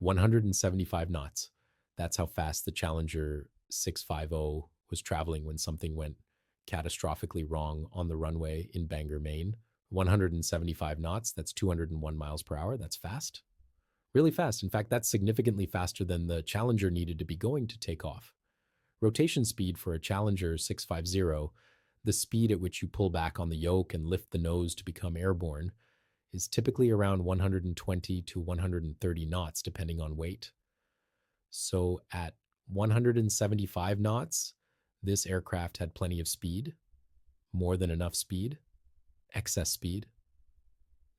175 knots. That's how fast the Challenger 650 was traveling when something went catastrophically wrong on the runway in Bangor, Maine. 175 knots, that's 201 miles per hour. That's fast. Really fast. In fact, that's significantly faster than the Challenger needed to be going to take off. Rotation speed for a Challenger 650, the speed at which you pull back on the yoke and lift the nose to become airborne, is typically around 120 to 130 knots, depending on weight. So at 175 knots, this aircraft had plenty of speed, more than enough speed, excess speed,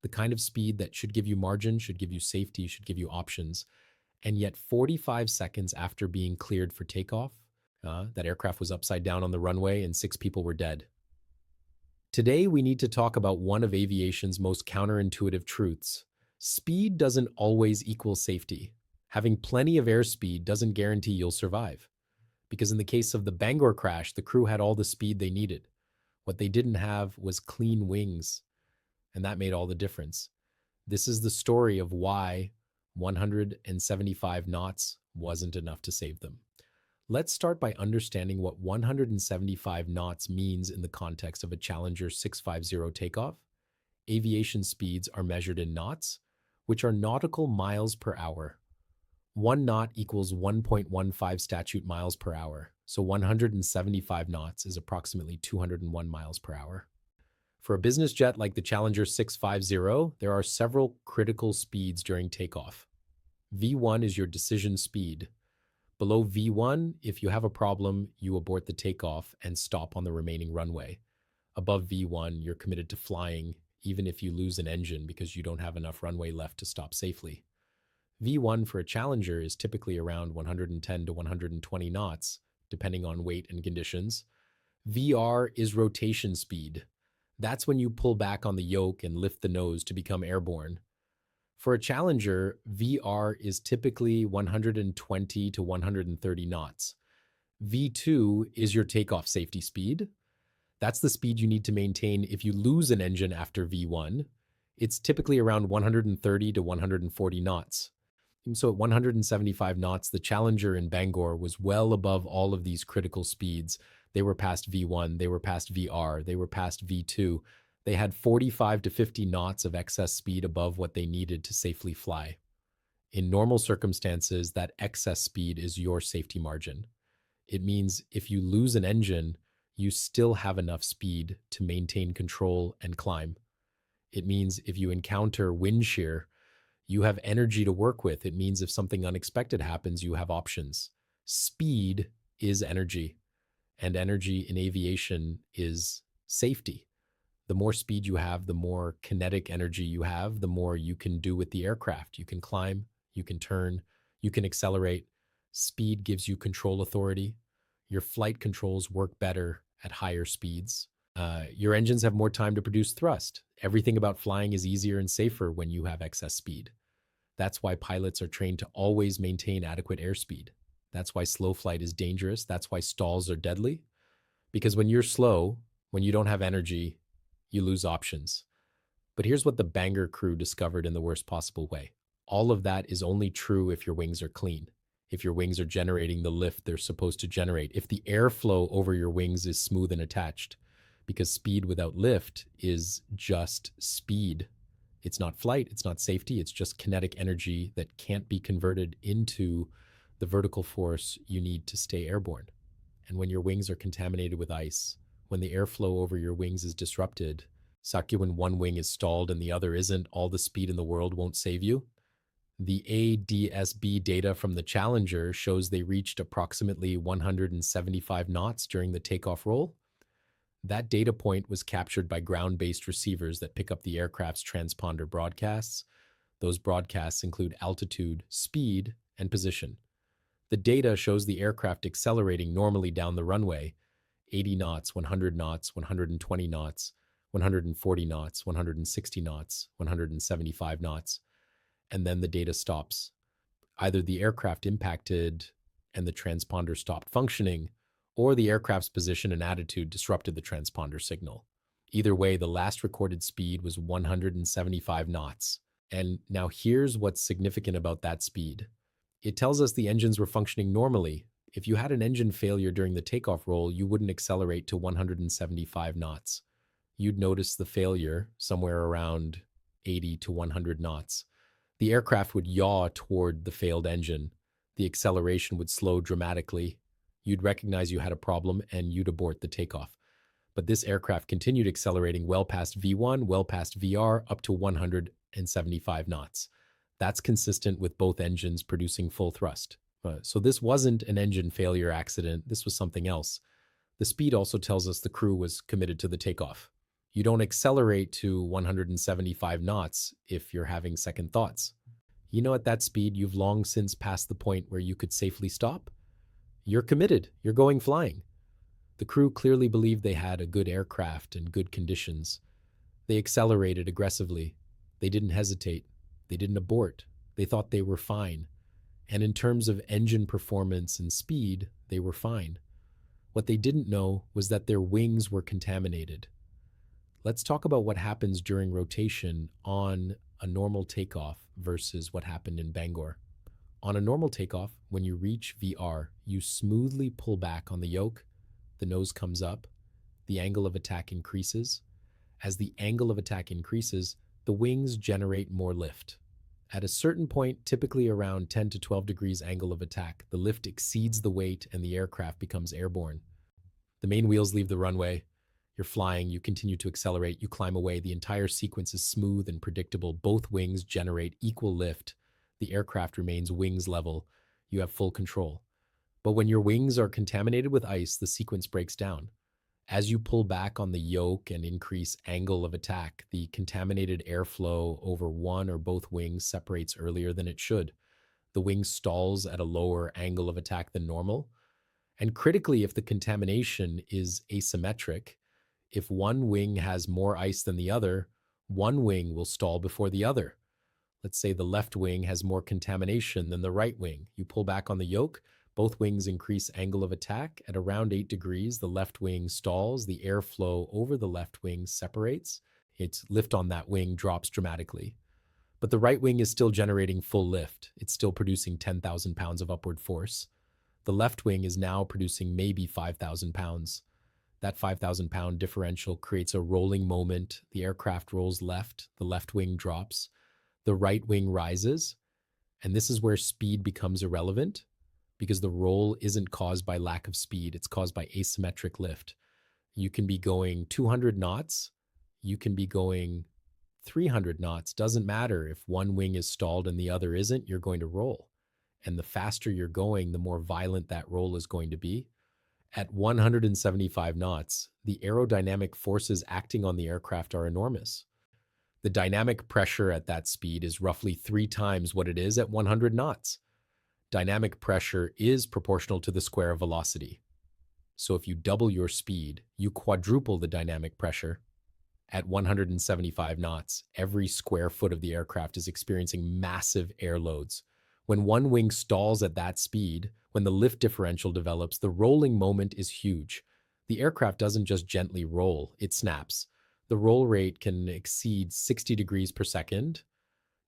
the kind of speed that should give you margin, should give you safety, should give you options. And yet 45 seconds after being cleared for takeoff, that aircraft was upside down on the runway and 6 people were dead. Today, we need to talk about one of aviation's most counterintuitive truths. Speed doesn't always equal safety. Having plenty of airspeed doesn't guarantee you'll survive. Because in the case of the Bangor crash, the crew had all the speed they needed. What they didn't have was clean wings, and that made all the difference. This is the story of why 175 knots wasn't enough to save them. Let's start by understanding what 175 knots means in the context of a Challenger 650 takeoff. Aviation speeds are measured in knots, which are nautical miles per hour. 1 knot equals 1.15 statute miles per hour, so 175 knots is approximately 201 miles per hour. For a business jet like the Challenger 650, there are several critical speeds during takeoff. V1 is your decision speed. Below V1, if you have a problem, you abort the takeoff and stop on the remaining runway. Above V1, you're committed to flying, even if you lose an engine because you don't have enough runway left to stop safely. V1 for a Challenger is typically around 110 to 120 knots, depending on weight and conditions. VR is rotation speed. That's when you pull back on the yoke and lift the nose to become airborne. For a Challenger, VR is typically 120 to 130 knots. V2 is your takeoff safety speed. That's the speed you need to maintain if you lose an engine after V1. It's typically around 130 to 140 knots. So at 175 knots, the Challenger in Bangor was well above all of these critical speeds. They were past V1, they were past VR, they were past V2. They had 45 to 50 knots of excess speed above what they needed to safely fly. In normal circumstances, that excess speed is your safety margin. It means if you lose an engine, you still have enough speed to maintain control and climb. It means if you encounter wind shear, you have energy to work with. It means if something unexpected happens, you have options. Speed is energy, and energy in aviation is safety. The more speed you have, the more kinetic energy you have, the more you can do with the aircraft. You can climb, you can turn, you can accelerate. Speed gives you control authority. Your flight controls work better at higher speeds. Your engines have more time to produce thrust. Everything about flying is easier and safer when you have excess speed. That's why pilots are trained to always maintain adequate airspeed. That's why slow flight is dangerous. That's why stalls are deadly. Because when you're slow, when you don't have energy, you lose options. But here's what the Bangor crew discovered in the worst possible way. All of that is only true if your wings are clean, if your wings are generating the lift they're supposed to generate, if the airflow over your wings is smooth and attached, because speed without lift is just speed. It's not flight, it's not safety, it's just kinetic energy that can't be converted into the vertical force you need to stay airborne. And when your wings are contaminated with ice, when the airflow over your wings is disrupted, Sakya, when one wing is stalled and the other isn't, all the speed in the world won't save you. The ADS-B data from the Challenger shows they reached approximately 175 knots during the takeoff roll. That data point was captured by ground-based receivers that pick up the aircraft's transponder broadcasts. Those broadcasts include altitude, speed, and position. The data shows the aircraft accelerating normally down the runway, 80 knots, 100 knots, 120 knots, 140 knots, 160 knots, 175 knots, and then the data stops. Either the aircraft impacted and the transponder stopped functioning, or the aircraft's position and attitude disrupted the transponder signal. Either way, the last recorded speed was 175 knots, And now here's what's significant about that speed. It tells us the engines were functioning normally. If you had an engine failure during the takeoff roll, you wouldn't accelerate to 175 knots. You'd notice the failure somewhere around 80 to 100 knots. The aircraft would yaw toward the failed engine. The acceleration would slow dramatically. You'd recognize you had a problem and you'd abort the takeoff. But this aircraft continued accelerating well past V1, well past VR, up to 175 knots. That's consistent with both engines producing full thrust. So this wasn't an engine failure accident, this was something else. The speed also tells us the crew was committed to the takeoff. You don't accelerate to 175 knots if you're having second thoughts. At that speed, you've long since passed the point where you could safely stop. You're committed, you're going flying. The crew clearly believed they had a good aircraft and good conditions. They accelerated aggressively. They didn't hesitate. They didn't abort. They thought they were fine. And in terms of engine performance and speed, they were fine. What they didn't know was that their wings were contaminated. Let's talk about what happens during rotation on a normal takeoff versus what happened in Bangor. On a normal takeoff, when you reach VR, you smoothly pull back on the yoke, the nose comes up, the angle of attack increases. As the angle of attack increases, the wings generate more lift. At a certain point, typically around 10 to 12 degrees angle of attack, the lift exceeds the weight and the aircraft becomes airborne. The main wheels leave the runway. You're flying, you continue to accelerate, you climb away. The entire sequence is smooth and predictable. Both wings generate equal lift. The aircraft remains wings level. You have full control. But when your wings are contaminated with ice, the sequence breaks down. As you pull back on the yoke and increase angle of attack, the contaminated airflow over one or both wings separates earlier than it should. The wing stalls at a lower angle of attack than normal. And critically, if the contamination is asymmetric, if one wing has more ice than the other, one wing will stall before the other. Let's say the left wing has more contamination than the right wing. You pull back on the yoke, both wings increase angle of attack. At around 8 degrees, the left wing stalls, the airflow over the left wing separates. Its lift on that wing drops dramatically. But the right wing is still generating full lift. It's still producing 10,000 pounds of upward force. The left wing is now producing maybe 5,000 pounds. That 5,000-pound differential creates a rolling moment. The aircraft rolls left, the left wing drops, the right wing rises, and this is where speed becomes irrelevant because the roll isn't caused by lack of speed, it's caused by asymmetric lift. You can be going 200 knots, you can be going 300 knots, doesn't matter if one wing is stalled and the other isn't, you're going to roll. And the faster you're going, the more violent that roll is going to be. At 175 knots, the aerodynamic forces acting on the aircraft are enormous. The dynamic pressure at that speed is roughly 3 times what it is at 100 knots. Dynamic pressure is proportional to the square of velocity. So if you double your speed, you quadruple the dynamic pressure. At 175 knots, every square foot of the aircraft is experiencing massive air loads. When one wing stalls at that speed, when the lift differential develops, the rolling moment is huge. The aircraft doesn't just gently roll, it snaps. The roll rate can exceed 60 degrees per second.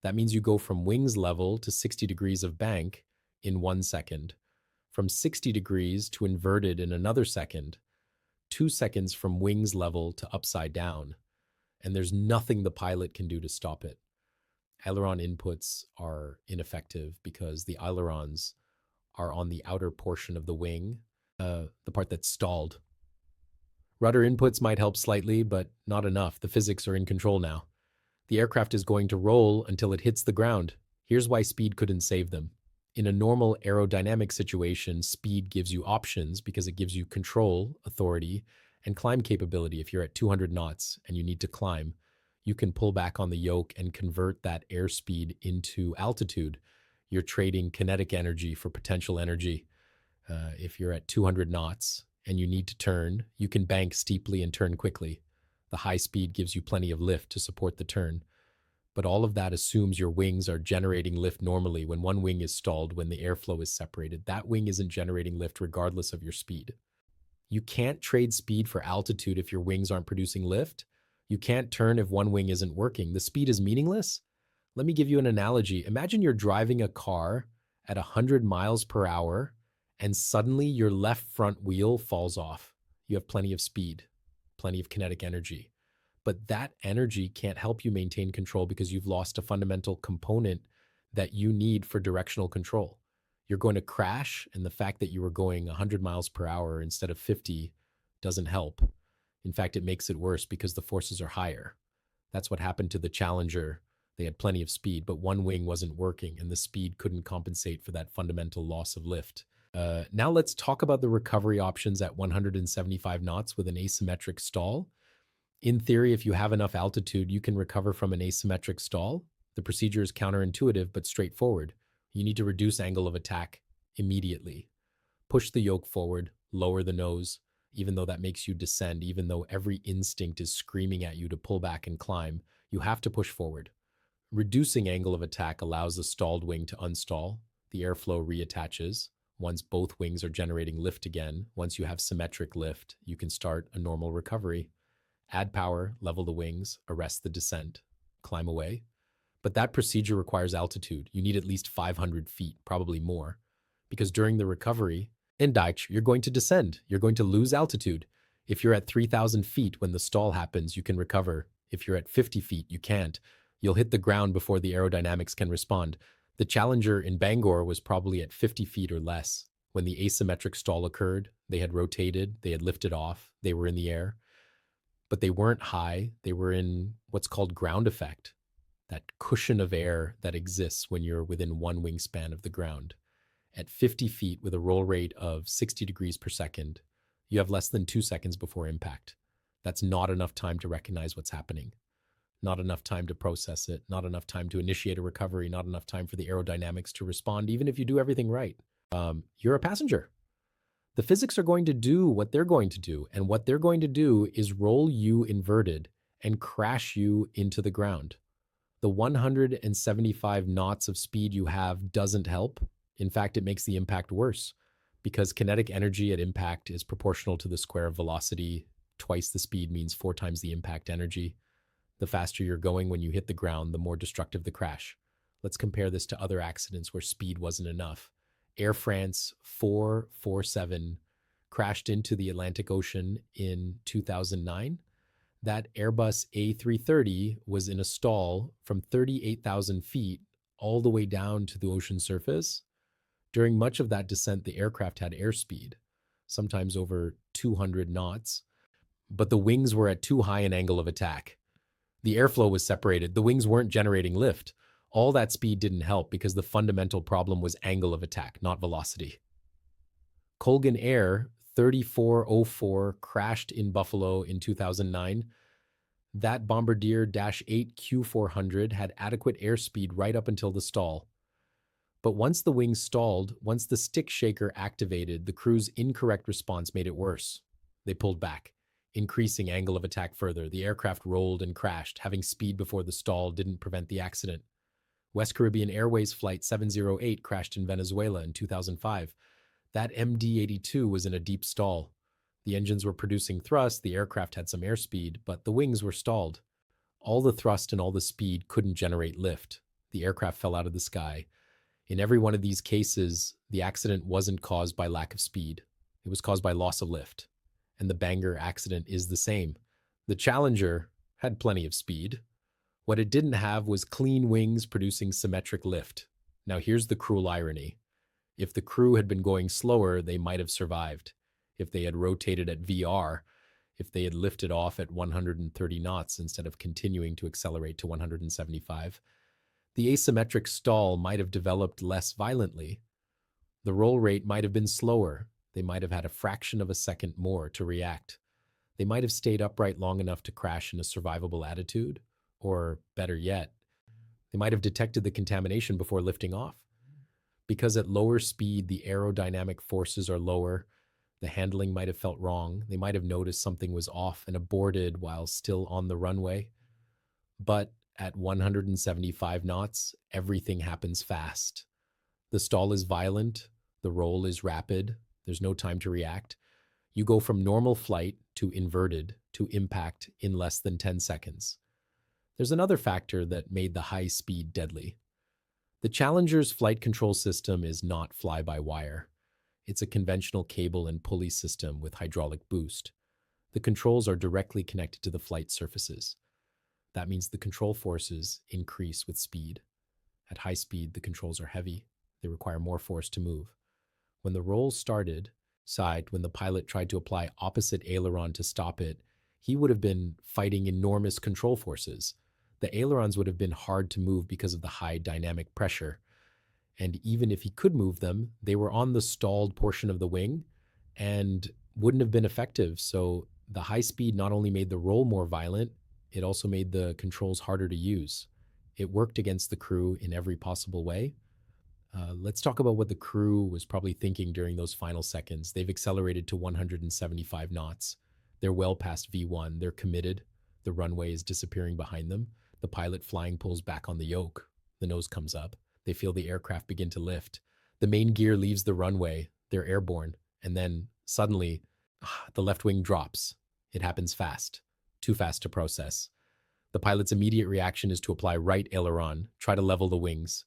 That means you go from wings level to 60 degrees of bank in 1 second. From 60 degrees to inverted in another second. 2 seconds from wings level to upside down. And there's nothing the pilot can do to stop it. Aileron inputs are ineffective because the ailerons are on the outer portion of the wing, the part that's stalled. Rudder inputs might help slightly, but not enough. The physics are in control now. The aircraft is going to roll until it hits the ground. Here's why speed couldn't save them. In a normal aerodynamic situation, speed gives you options because it gives you control, authority, and climb capability. If you're at 200 knots and you need to climb, you can pull back on the yoke and convert that airspeed into altitude. You're trading kinetic energy for potential energy. If you're at 200 knots and you need to turn, you can bank steeply and turn quickly. The high speed gives you plenty of lift to support the turn. But all of that assumes your wings are generating lift normally. When one wing is stalled, when the airflow is separated, that wing isn't generating lift regardless of your speed. You can't trade speed for altitude if your wings aren't producing lift. You can't turn if one wing isn't working. The speed is meaningless. Let me give you an analogy. Imagine you're driving a car at 100 miles per hour and suddenly your left front wheel falls off. You have plenty of speed, plenty of kinetic energy. But that energy can't help you maintain control because you've lost a fundamental component that you need for directional control. You're going to crash, and the fact that you were going 100 miles per hour instead of 50 doesn't help. In fact, it makes it worse because the forces are higher. That's what happened to the Challenger. They had plenty of speed, but one wing wasn't working, and the speed couldn't compensate for that fundamental loss of lift. Now let's talk about the recovery options at 175 knots with an asymmetric stall. In theory, if you have enough altitude, you can recover from an asymmetric stall. The procedure is counterintuitive but straightforward. You need to reduce angle of attack immediately. Push the yoke forward, lower the nose, even though that makes you descend, even though every instinct is screaming at you to pull back and climb, you have to push forward. Reducing angle of attack allows the stalled wing to unstall. The airflow reattaches. Once both wings are generating lift again, once you have symmetric lift, you can start a normal recovery. Add power, level the wings, arrest the descent, climb away. But that procedure requires altitude. You need at least 500 feet, probably more, because during the recovery, in Deitch, you're going to descend. You're going to lose altitude. If you're at 3,000 feet when the stall happens, you can recover. If you're at 50 feet, you can't. You'll hit the ground before the aerodynamics can respond. The Challenger in Bangor was probably at 50 feet or less. When the asymmetric stall occurred, they had rotated, they had lifted off, they were in the air. But they weren't high. They were in what's called ground effect, that cushion of air that exists when you're within one wingspan of the ground. At 50 feet with a roll rate of 60 degrees per second, you have less than 2 seconds before impact. That's not enough time to recognize what's happening. Not enough time to process it, not enough time to initiate a recovery, not enough time for the aerodynamics to respond, even if you do everything right. You're a passenger. The physics are going to do what they're going to do, and what they're going to do is roll you inverted and crash you into the ground. The 175 knots of speed you have doesn't help. In fact, it makes the impact worse because kinetic energy at impact is proportional to the square of velocity. Twice the speed means 4 times the impact energy. The faster you're going when you hit the ground, the more destructive the crash. Let's compare this to other accidents where speed wasn't enough. Air France 447 crashed into the Atlantic Ocean in 2009. That Airbus A330 was in a stall from 38,000 feet all the way down to the ocean surface. During much of that descent, the aircraft had airspeed, sometimes over 200 knots, but the wings were at too high an angle of attack. The airflow was separated. The wings weren't generating lift. All that speed didn't help because the fundamental problem was angle of attack, not velocity. Colgan Air 3404 crashed in Buffalo in 2009. That Bombardier Dash 8 Q400 had adequate airspeed right up until the stall. But once the wings stalled, once the stick shaker activated, the crew's incorrect response made it worse. They pulled back, increasing angle of attack further. The aircraft rolled and crashed. Having speed before the stall didn't prevent the accident. West Caribbean Airways Flight 708 crashed in Venezuela in 2005. That MD-82 was in a deep stall. The engines were producing thrust, the aircraft had some airspeed, but the wings were stalled. All the thrust and all the speed couldn't generate lift. The aircraft fell out of the sky. In every one of these cases, the accident wasn't caused by lack of speed. It was caused by loss of lift. And the Bangor accident is the same. The Challenger had plenty of speed. What it didn't have was clean wings producing symmetric lift. Now here's the cruel irony. If the crew had been going slower, they might have survived. If they had rotated at VR, if they had lifted off at 130 knots instead of continuing to accelerate to 175, the asymmetric stall might have developed less violently. The roll rate might have been slower. They might have had a fraction of a second more to react. They might have stayed upright long enough to crash in a survivable attitude. Or better yet, they might have detected the contamination before lifting off. Because at lower speed, the aerodynamic forces are lower, the handling might have felt wrong. They might have noticed something was off and aborted while still on the runway. But at 175 knots, everything happens fast. The stall is violent, the roll is rapid, there's no time to react. You go from normal flight to inverted to impact in less than 10 seconds. There's another factor that made the high speed deadly. The Challenger's flight control system is not fly-by-wire. It's a conventional cable and pulley system with hydraulic boost. The controls are directly connected to the flight surfaces. That means the control forces increase with speed. At high speed, the controls are heavy. They require more force to move. When the roll started, when the pilot tried to apply opposite aileron to stop it, he would have been fighting enormous control forces. The ailerons would have been hard to move because of the high dynamic pressure. And even if he could move them, they were on the stalled portion of the wing and wouldn't have been effective. So the high speed not only made the roll more violent, it also made the controls harder to use. It worked against the crew in every possible way. Let's talk about what the crew was probably thinking during those final seconds. They've accelerated to 175 knots. They're well past V1. They're committed. The runway is disappearing behind them. The pilot flying pulls back on the yoke. The nose comes up. They feel the aircraft begin to lift. The main gear leaves the runway. They're airborne. And then suddenly, the left wing drops. It happens fast. Too fast to process. The pilot's immediate reaction is to apply right aileron, try to level the wings.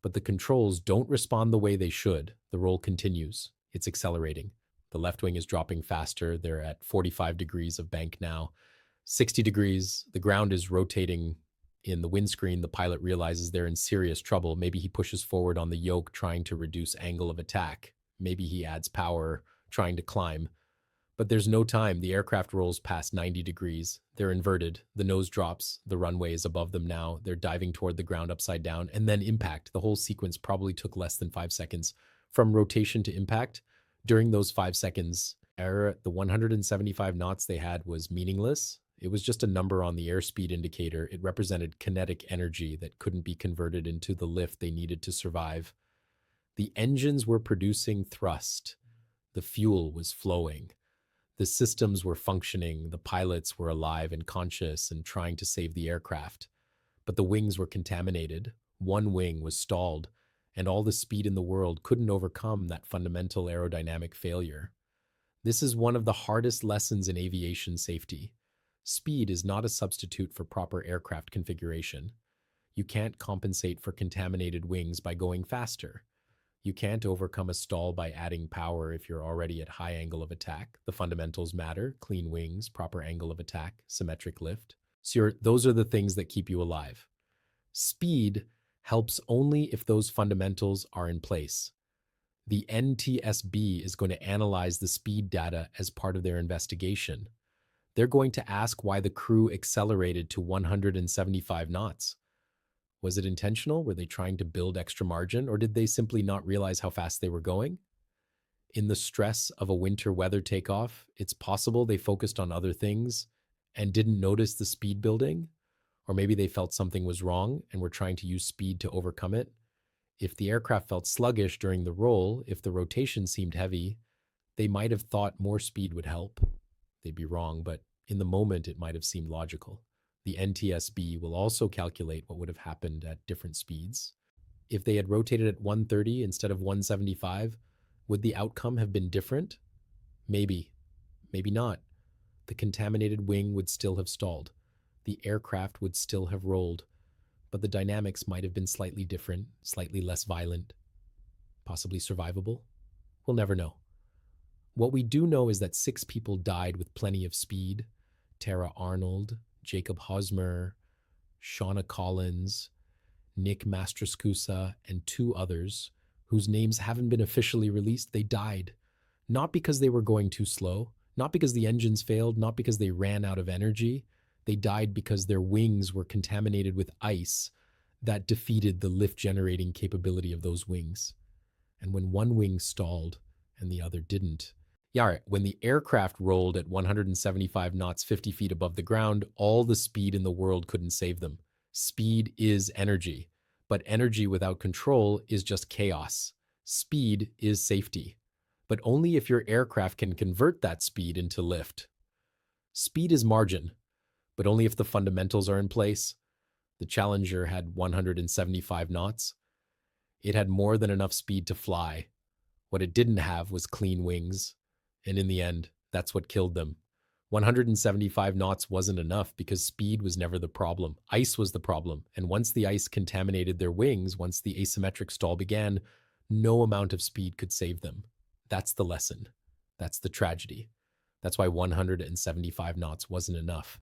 But the controls don't respond the way they should. The roll continues. It's accelerating. The left wing is dropping faster. They're at 45 degrees of bank now. 60 degrees. The ground is rotating in the windscreen. The pilot realizes they're in serious trouble. Maybe he pushes forward on the yoke, trying to reduce angle of attack. Maybe he adds power, trying to climb. But there's no time. The aircraft rolls past 90 degrees. They're inverted. The nose drops. The runway is above them now. They're diving toward the ground upside down, and then impact. The whole sequence probably took less than 5 seconds. From rotation to impact, during those 5 seconds, the 175 knots they had was meaningless. It was just a number on the airspeed indicator. It represented kinetic energy that couldn't be converted into the lift they needed to survive. The engines were producing thrust. The fuel was flowing. The systems were functioning, the pilots were alive and conscious and trying to save the aircraft. But the wings were contaminated, one wing was stalled, and all the speed in the world couldn't overcome that fundamental aerodynamic failure. This is one of the hardest lessons in aviation safety. Speed is not a substitute for proper aircraft configuration. You can't compensate for contaminated wings by going faster. You can't overcome a stall by adding power if you're already at high angle of attack. The fundamentals matter: clean wings, proper angle of attack, symmetric lift. So those are the things that keep you alive. Speed helps only if those fundamentals are in place. The NTSB is going to analyze the speed data as part of their investigation. They're going to ask why the crew accelerated to 175 knots. Was it intentional? Were they trying to build extra margin, or did they simply not realize how fast they were going? In the stress of a winter weather takeoff, it's possible they focused on other things and didn't notice the speed building, or maybe they felt something was wrong and were trying to use speed to overcome it. If the aircraft felt sluggish during the roll, if the rotation seemed heavy, they might have thought more speed would help. They'd be wrong, but in the moment it might have seemed logical. The NTSB will also calculate what would have happened at different speeds. If they had rotated at 130 instead of 175, would the outcome have been different? Maybe. Maybe not. The contaminated wing would still have stalled. The aircraft would still have rolled. But the dynamics might have been slightly different, slightly less violent, possibly survivable. We'll never know. What we do know is that 6 people died with plenty of speed: Tara Arnold, Jacob Hosmer, Shauna Collins, Nick Mastroscusa, and 2 others whose names haven't been officially released. They died, not because they were going too slow, not because the engines failed, not because they ran out of energy. They died because their wings were contaminated with ice that defeated the lift-generating capability of those wings. And when one wing stalled and the other didn't, when the aircraft rolled at 175 knots, 50 feet above the ground, all the speed in the world couldn't save them. Speed is energy, but energy without control is just chaos. Speed is safety, but only if your aircraft can convert that speed into lift. Speed is margin, but only if the fundamentals are in place. The Challenger had 175 knots. It had more than enough speed to fly. What it didn't have was clean wings. And in the end, that's what killed them. 175 knots wasn't enough because speed was never the problem. Ice was the problem. And once the ice contaminated their wings, once the asymmetric stall began, no amount of speed could save them. That's the lesson. That's the tragedy. That's why 175 knots wasn't enough.